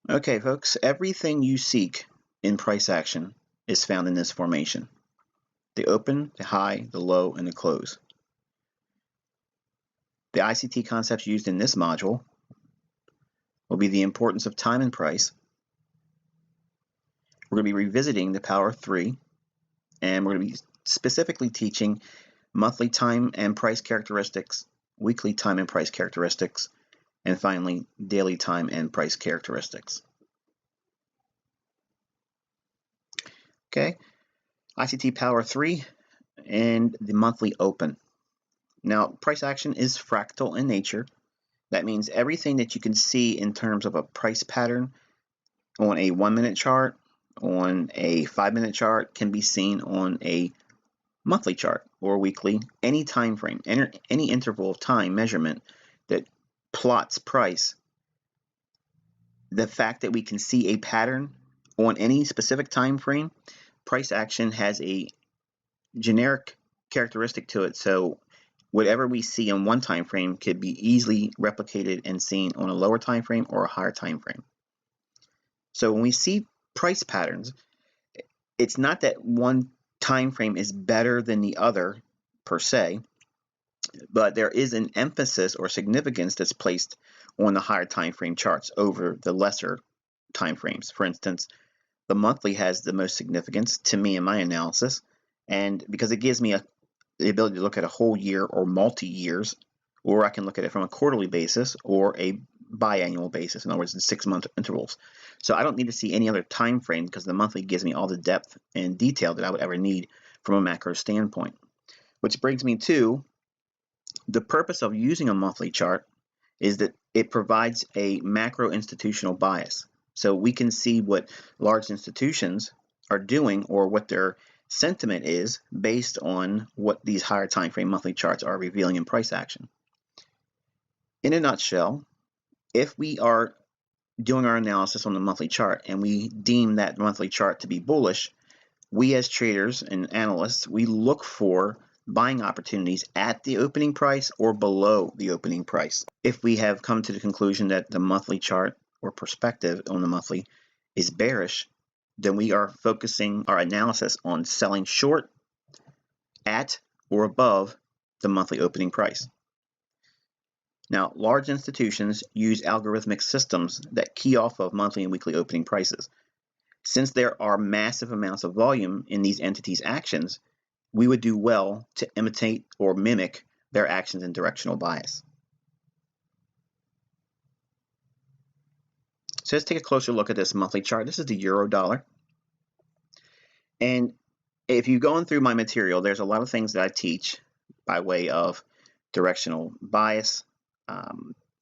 Okay, folks, everything you seek in price action is found in this formation: the open, the high, the low, and the close. The ICT concepts used in this module will be the importance of time and price. We're going to be revisiting the power of 3, and we're going to be specifically teaching monthly time and price characteristics, weekly time and price characteristics, and finally, daily time and price characteristics. Okay, ICT Power 3 and the monthly open. Now, price action is fractal in nature. That means everything that you can see in terms of a price pattern on a 1-minute chart, on a 5-minute chart, can be seen on a monthly chart or weekly, any time frame, any interval of time measurement that plots price. The fact that we can see a pattern on any specific time frame, price action has a generic characteristic to it. So whatever we see in one time frame could be easily replicated and seen on a lower time frame or a higher time frame. So when we see price patterns, it's not that one time frame is better than the other per se, but there is an emphasis or significance that's placed on the higher time frame charts over the lesser time frames. For instance, the monthly has the most significance to me in my analysis, and because it gives me the ability to look at a whole year or multi-years, or I can look at it from a quarterly basis or a biannual basis, in other words, in 6-month intervals. So I don't need to see any other time frame because the monthly gives me all the depth and detail that I would ever need from a macro standpoint. Which brings me to the purpose of using a monthly chart is that it provides a macro institutional bias. So we can see what large institutions are doing or what their sentiment is based on what these higher time frame monthly charts are revealing in price action. In a nutshell, if we are doing our analysis on the monthly chart and we deem that monthly chart to be bullish, we as traders and analysts, we look for buying opportunities at the opening price or below the opening price. If we have come to the conclusion that the monthly chart or perspective on the monthly is bearish, then we are focusing our analysis on selling short at or above the monthly opening price. Now, large institutions use algorithmic systems that key off of monthly and weekly opening prices. Since there are massive amounts of volume in these entities' actions, we would do well to imitate or mimic their actions and directional bias. So let's take a closer look at this monthly chart. This is the euro dollar. And if you've gone through my material, there's a lot of things that I teach by way of directional bias,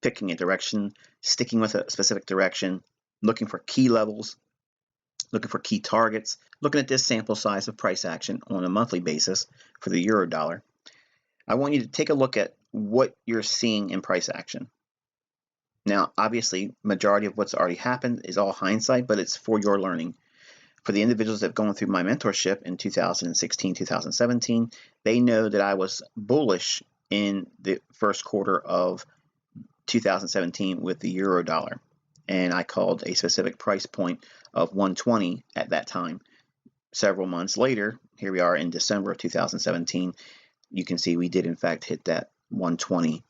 picking a direction, sticking with a specific direction, looking for key levels, looking for key targets, looking at this sample size of price action on a monthly basis for the euro dollar. I want you to take a look at what you're seeing in price action. Now, obviously, majority of what's already happened is all hindsight, but it's for your learning. For the individuals that have gone through my mentorship in 2016, 2017, they know that I was bullish in the first quarter of 2017 with the euro dollar, and I called a specific price point of 120 at that time. Several months later, here we are in December of 2017, you can see we did in fact hit that 120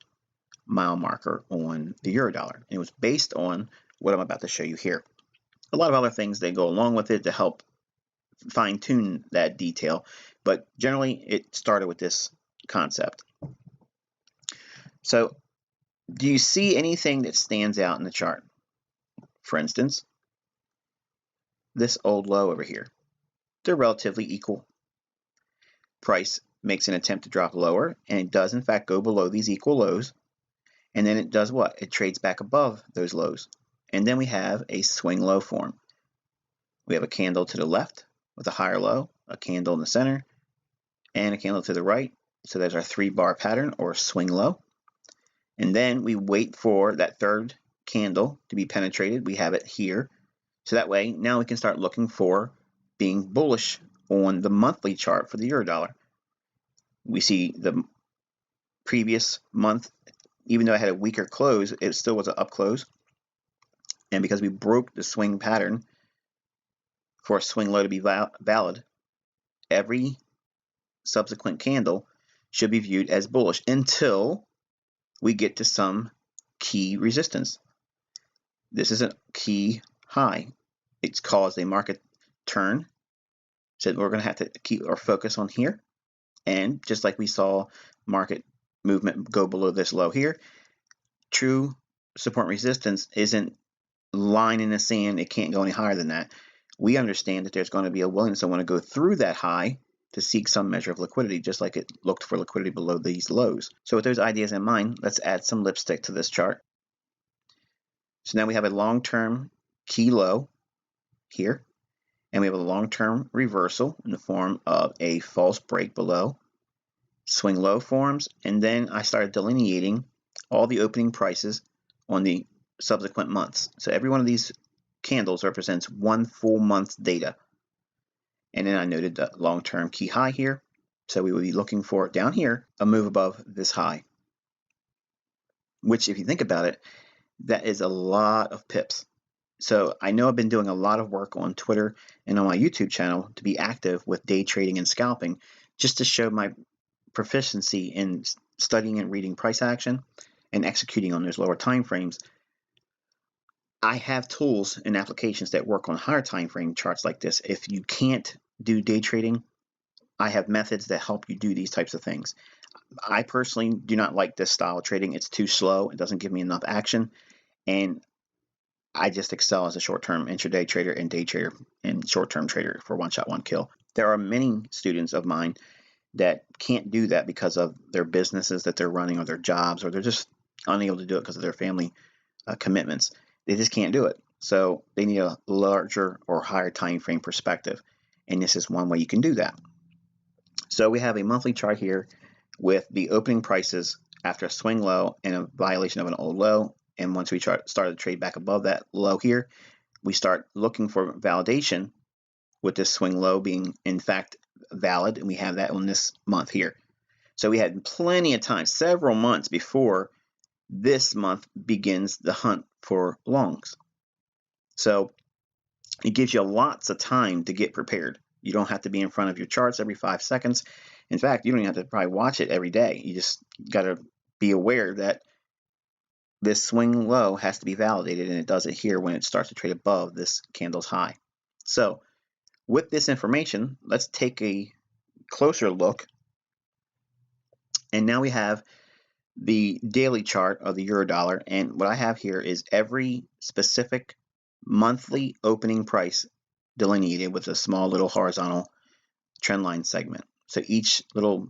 mile marker on the euro dollar. And it was based on what I'm about to show you here. A lot of other things that go along with it to help fine-tune that detail, but generally it started with this concept. So do you see anything that stands out in the chart? For instance, this old low over here. They're relatively equal. Price makes an attempt to drop lower, and it does in fact go below these equal lows. And then it does what? It trades back above those lows. And then we have a swing low form. We have a candle to the left with a higher low, a candle in the center, and a candle to the right. So there's our 3-bar pattern or swing low. And then we wait for that third candle to be penetrated. We have it here. So that way, now we can start looking for being bullish on the monthly chart for the euro dollar. We see the previous month, even though I had a weaker close, it still was an up close. And because we broke the swing pattern for a swing low to be valid, every subsequent candle should be viewed as bullish until we get to some key resistance. This is a key high. It's caused a market turn. So we're going to have to keep our focus on here. And just like we saw market movement go below this low here, true support and resistance isn't line in the sand. It can't go any higher than that. We understand that there's going to be a willingness to want to go through that high to seek some measure of liquidity, just like it looked for liquidity below these lows. So with those ideas in mind, let's add some lipstick to this chart. So now we have a long-term key low here, and we have a long-term reversal in the form of a false break below, swing low forms, and then I started delineating all the opening prices on the subsequent months. So every one of these candles represents one full month's data. And then I noted the long-term key high here. So we would be looking for down here a move above this high, which if you think about it, that is a lot of pips. So I know I've been doing a lot of work on Twitter and on my YouTube channel to be active with day trading and scalping, just to show my proficiency in studying and reading price action and executing on those lower time frames. I have tools and applications that work on higher time frame charts like this. If you can't do day trading, I have methods that help you do these types of things. I personally do not like this style of trading. It's too slow. It doesn't give me enough action. And I just excel as a short-term intraday trader and day trader and short-term trader for one shot, one kill. There are many students of mine that can't do that because of their businesses that they're running or their jobs, or they're just unable to do it because of their family commitments. They just can't do it. So they need a larger or higher time frame perspective. And this is one way you can do that. So we have a monthly chart here with the opening prices after a swing low and a violation of an old low. And once we start to trade back above that low here, we start looking for validation with this swing low being in fact valid, and we have that on this month here. So we had plenty of time, several months before this month begins the hunt for longs. So it gives you lots of time to get prepared. You don't have to be in front of your charts every 5 seconds. In fact, you don't even have to probably watch it every day. You just got to be aware that this swing low has to be validated, and it does it here when it starts to trade above this candle's high. So with this information, let's take a closer look. And now we have the daily chart of the euro dollar, and what I have here is every specific monthly opening price delineated with a small little horizontal trend line segment. So each little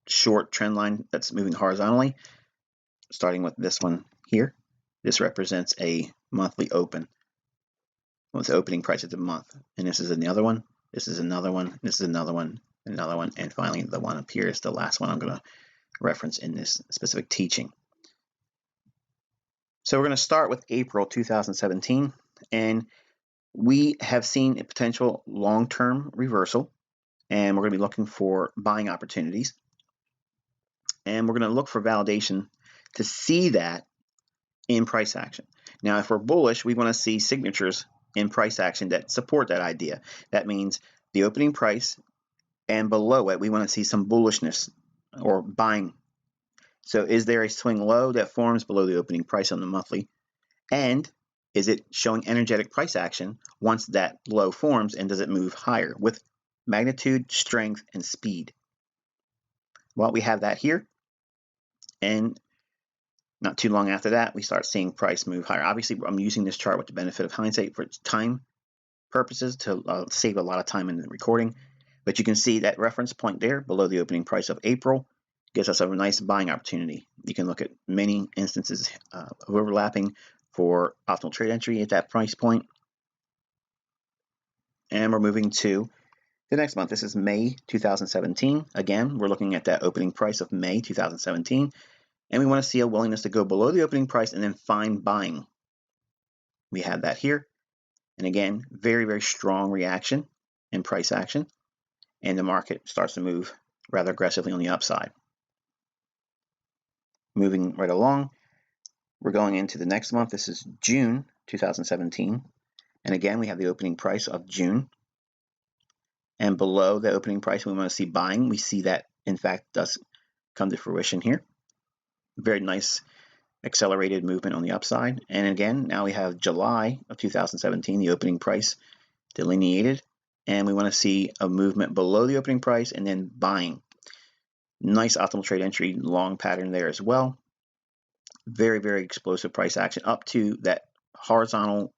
short trend line that's moving horizontally, starting with this one here, this represents a monthly open. What's the opening price of the month? And this is another one, this is another one, this is another one, another one, and finally the one up here is the last one I'm going to reference in this specific teaching. So we're going to start with April 2017, and we have seen a potential long-term reversal, and we're going to be looking for buying opportunities, and we're going to look for validation to see that in price action. Now, if we're bullish, we want to see signatures in price action that support that idea. That means the opening price, and below it, we want to see some bullishness or buying. So is there a swing low that forms below the opening price on the monthly? And is it showing energetic price action once that low forms, and does it move higher with magnitude, strength, and speed? Well, we have that here. And not too long after that, we start seeing price move higher. Obviously, I'm using this chart with the benefit of hindsight for time purposes to save a lot of time in the recording. But you can see that reference point there below the opening price of April gives us a nice buying opportunity. You can look at many instances of overlapping for optimal trade entry at that price point. And we're moving to the next month. This is May 2017. Again, we're looking at that opening price of May 2017. And we want to see a willingness to go below the opening price and then find buying. We have that here. And again, very, very strong reaction in price action. And the market starts to move rather aggressively on the upside. Moving right along, we're going into the next month. This is June 2017. And again, we have the opening price of June. And below the opening price, we want to see buying. We see that, in fact, does come to fruition here. Very nice accelerated movement on the upside. And again, now we have July of 2017, the opening price delineated. And we want to see a movement below the opening price and then buying. Nice optimal trade entry, long pattern there as well. Very, very explosive price action up to that horizontal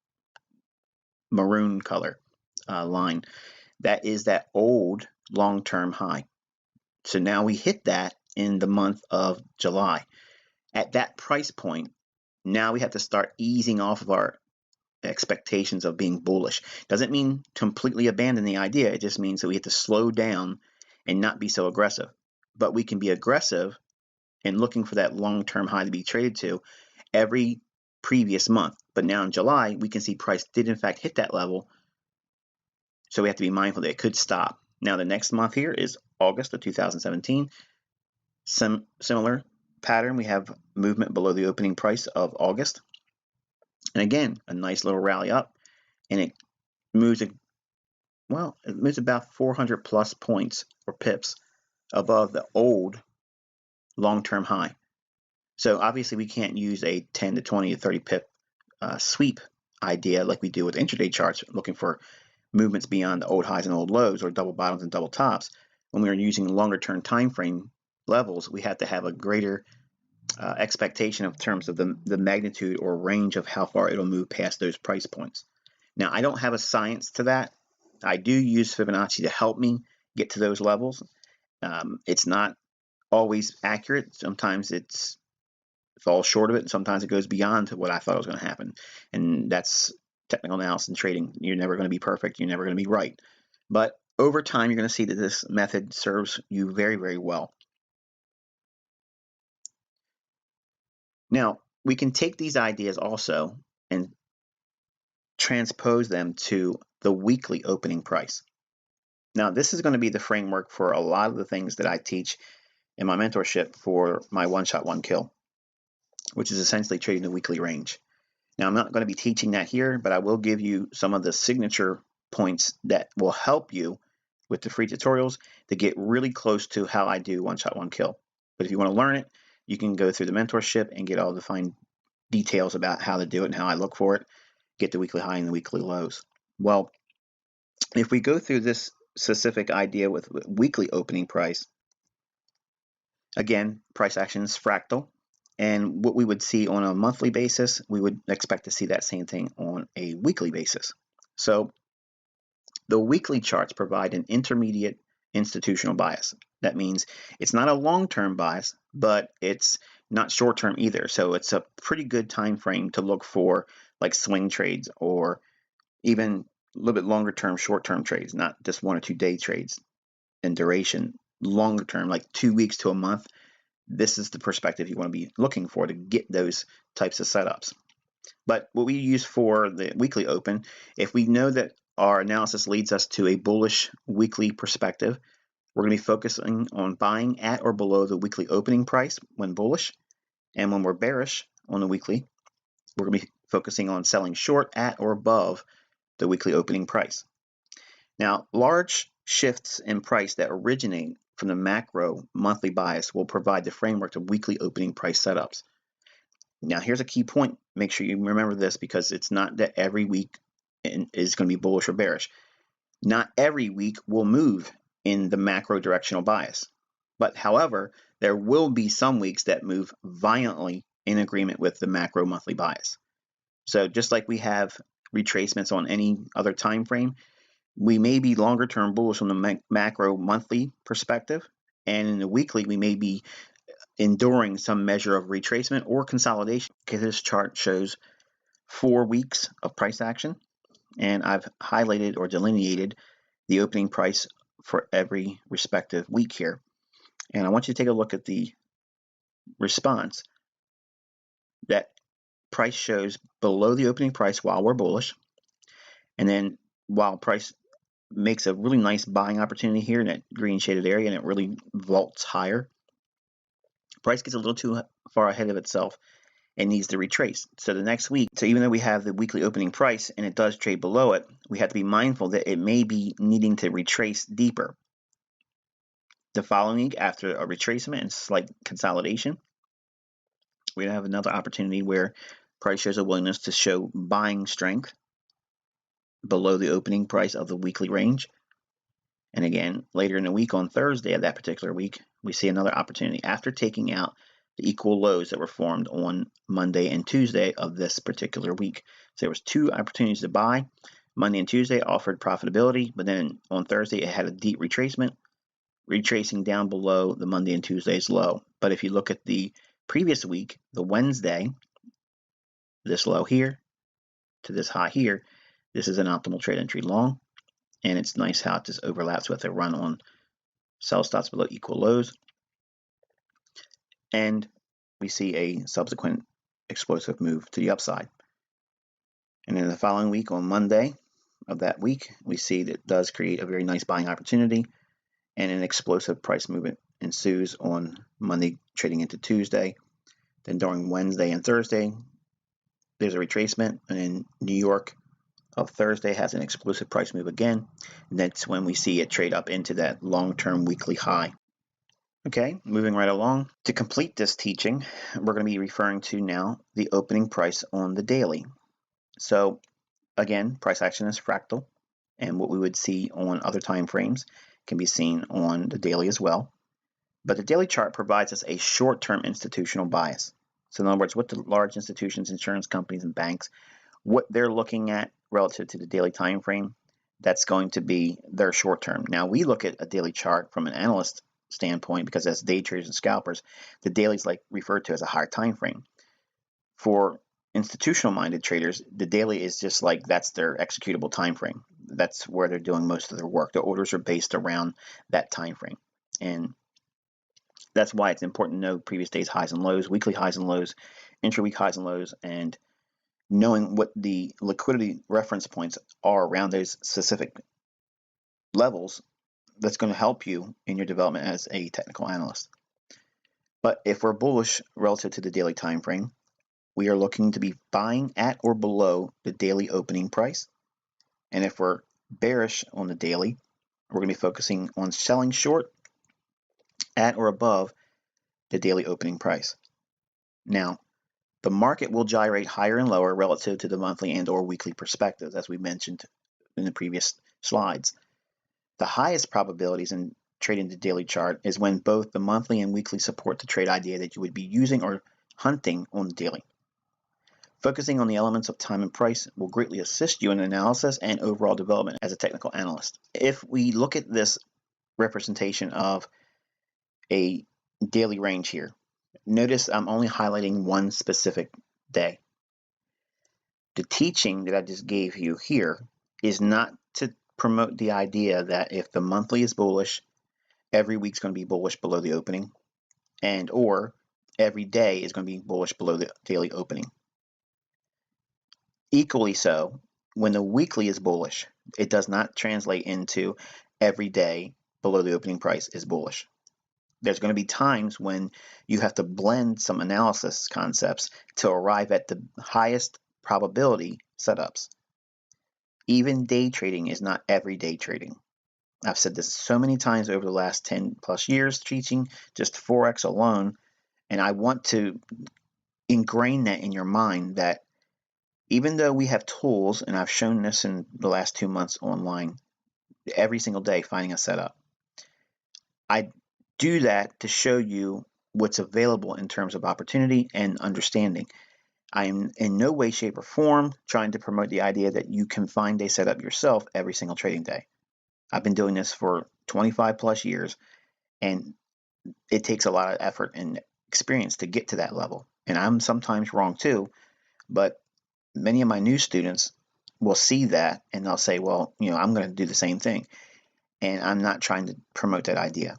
maroon color line. That is that old long-term high. So now we hit that in the month of July. At that price point, now we have to start easing off of our expectations of being bullish. Doesn't mean completely abandon the idea. It just means that we have to slow down and not be so aggressive. But we can be aggressive in looking for that long-term high to be traded to every previous month. But now in July, we can see price did in fact hit that level. So we have to be mindful that it could stop. Now the next month here is August of 2017. Similar pattern. We have movement below the opening price of August. And again, a nice little rally up. And it moves, well, it moves about 400 plus points or pips above the old long-term high. So obviously we can't use a 10 to 20 to 30 pip sweep idea like we do with intraday charts, looking for movements beyond the old highs and old lows or double bottoms and double tops. When we are using longer term time frame levels, we have to have a greater expectation in terms of the magnitude or range of how far it'll move past those price points. Now, I don't have a science to that. I do use Fibonacci to help me get to those levels. It's not always accurate. Sometimes it falls short of it, and sometimes it goes beyond what I thought was going to happen. And that's technical analysis and trading. You're never going to be perfect. You're never going to be right. But over time, you're going to see that this method serves you very, very well. Now, we can take these ideas also and transpose them to the weekly opening price. Now, this is going to be the framework for a lot of the things that I teach in my mentorship for my one-shot, one-kill, which is essentially trading the weekly range. Now, I'm not going to be teaching that here, but I will give you some of the signature points that will help you with the free tutorials to get really close to how I do one-shot, one-kill. But if you want to learn it, you can go through the mentorship and get all the fine details about how to do it and how I look for it, get the weekly high and the weekly lows. Well, if we go through this specific idea with weekly opening price, again, price action is fractal. And what we would see on a monthly basis, we would expect to see that same thing on a weekly basis. So the weekly charts provide an intermediate institutional bias. That means it's not a long-term bias, but it's not short-term either. So it's a pretty good time frame to look for like swing trades or even a little bit longer-term short-term trades, not just 1 or 2 day trades in duration. Longer term, like 2 weeks to a month, this is the perspective you want to be looking for to get those types of setups. But what we use for the weekly open, if we know that our analysis leads us to a bullish weekly perspective, we're going to be focusing on buying at or below the weekly opening price when bullish. And when we're bearish on the weekly, we're going to be focusing on selling short at or above the weekly opening price. Now, large shifts in price that originate from the macro monthly bias will provide the framework to weekly opening price setups. Now, here's a key point. Make sure you remember this because it's not that every week is going to be bullish or bearish. Not every week will move in the macro directional bias. But however, there will be some weeks that move violently in agreement with the macro monthly bias. So just like we have retracements on any other time frame, we may be longer term bullish on the macro monthly perspective, and in the weekly we may be enduring some measure of retracement or consolidation. Okay, this chart shows 4 weeks of price action, and I've highlighted or delineated the opening price for every respective week here. And I want you to take a look at the response. That price shows below the opening price while we're bullish, and then while price makes a really nice buying opportunity here in that green shaded area and it really vaults higher, price gets a little too far ahead of itself it needs to retrace. So the next week, so even though we have the weekly opening price and it does trade below it, we have to be mindful that it may be needing to retrace deeper. The following week, after a retracement and slight consolidation, we're going to have another opportunity where price shows a willingness to show buying strength below the opening price of the weekly range. And again, later in the week on Thursday of that particular week, we see another opportunity after taking out the equal lows that were formed on Monday and Tuesday of this particular week. So there was two opportunities to buy. Monday and Tuesday offered profitability, but then on Thursday it had a deep retracement, retracing down below the Monday and Tuesday's low. But if you look at the previous week, the Wednesday, this low here to this high here, this is an optimal trade entry long, and it's nice how it just overlaps with a run on sell stops below equal lows. And we see a subsequent explosive move to the upside. And in the following week, on Monday of that week, we see that it does create a very nice buying opportunity, and an explosive price movement ensues on Monday trading into Tuesday. Then during Wednesday and Thursday, there's a retracement, and in New York of Thursday has an explosive price move again, and that's when we see it trade up into that long-term weekly high. Okay, moving right along. To complete this teaching, we're going to be referring to now the opening price on the daily. So again, price action is fractal, and what we would see on other time frames can be seen on the daily as well. But the daily chart provides us a short-term institutional bias. So in other words, what the large institutions, insurance companies, and banks, what they're looking at relative to the daily time frame, that's going to be their short term. Now we look at a daily chart from an analyst standpoint, because as day traders and scalpers, the daily is like referred to as a higher time frame. For institutional minded traders, the daily is just like that's their executable time frame. That's where they're doing most of their work. The orders are based around that time frame, and that's why it's important to know previous days highs and lows, weekly highs and lows, intra-week highs and lows, and knowing what the liquidity reference points are around those specific levels. That's going to help you in your development as a technical analyst. But if we're bullish relative to the daily time frame, we are looking to be buying at or below the daily opening price. And if we're bearish on the daily, we're going to be focusing on selling short at or above the daily opening price. Now, the market will gyrate higher and lower relative to the monthly and or weekly perspectives, as we mentioned in the previous slides. The highest probabilities in trading the daily chart is when both the monthly and weekly support the trade idea that you would be using or hunting on the daily. Focusing on the elements of time and price will greatly assist you in analysis and overall development as a technical analyst. If we look at this representation of a daily range here, notice I'm only highlighting one specific day. The teaching that I just gave you here is not to promote the idea that if the monthly is bullish, every week's going to be bullish below the opening, and or every day is going to be bullish below the daily opening. Equally so, when the weekly is bullish, it does not translate into every day below the opening price is bullish. There's going to be times when you have to blend some analysis concepts to arrive at the highest probability setups. Even day trading is not everyday trading. I've said this so many times over the last 10 plus years teaching just Forex alone, and I want to ingrain that in your mind that even though we have tools, and I've shown this in the last 2 months online, every single day finding a setup, I do that to show you what's available in terms of opportunity and understanding. I am in no way, shape, or form trying to promote the idea that you can find a setup yourself every single trading day. I've been doing this for 25 plus years, and it takes a lot of effort and experience to get to that level. And I'm sometimes wrong too, but many of my new students will see that and they'll say, well, I'm going to do the same thing. And I'm not trying to promote that idea.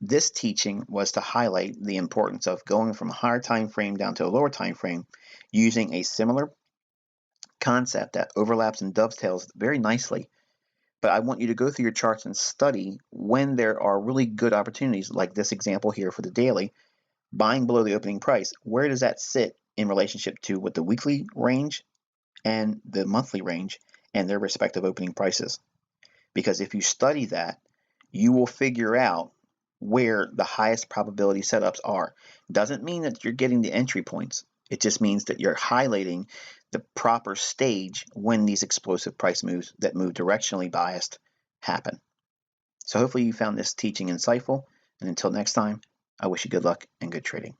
This teaching was to highlight the importance of going from a higher time frame down to a lower time frame using a similar concept that overlaps and dovetails very nicely. But I want you to go through your charts and study when there are really good opportunities, like this example here for the daily, buying below the opening price. Where does that sit in relationship to what the weekly range and the monthly range and their respective opening prices. Because if you study that, you will figure out where the highest probability setups are. Doesn't mean that you're getting the entry points. It just means that you're highlighting the proper stage when these explosive price moves that move directionally biased happen. So hopefully you found this teaching insightful. And until next time, I wish you good luck and good trading.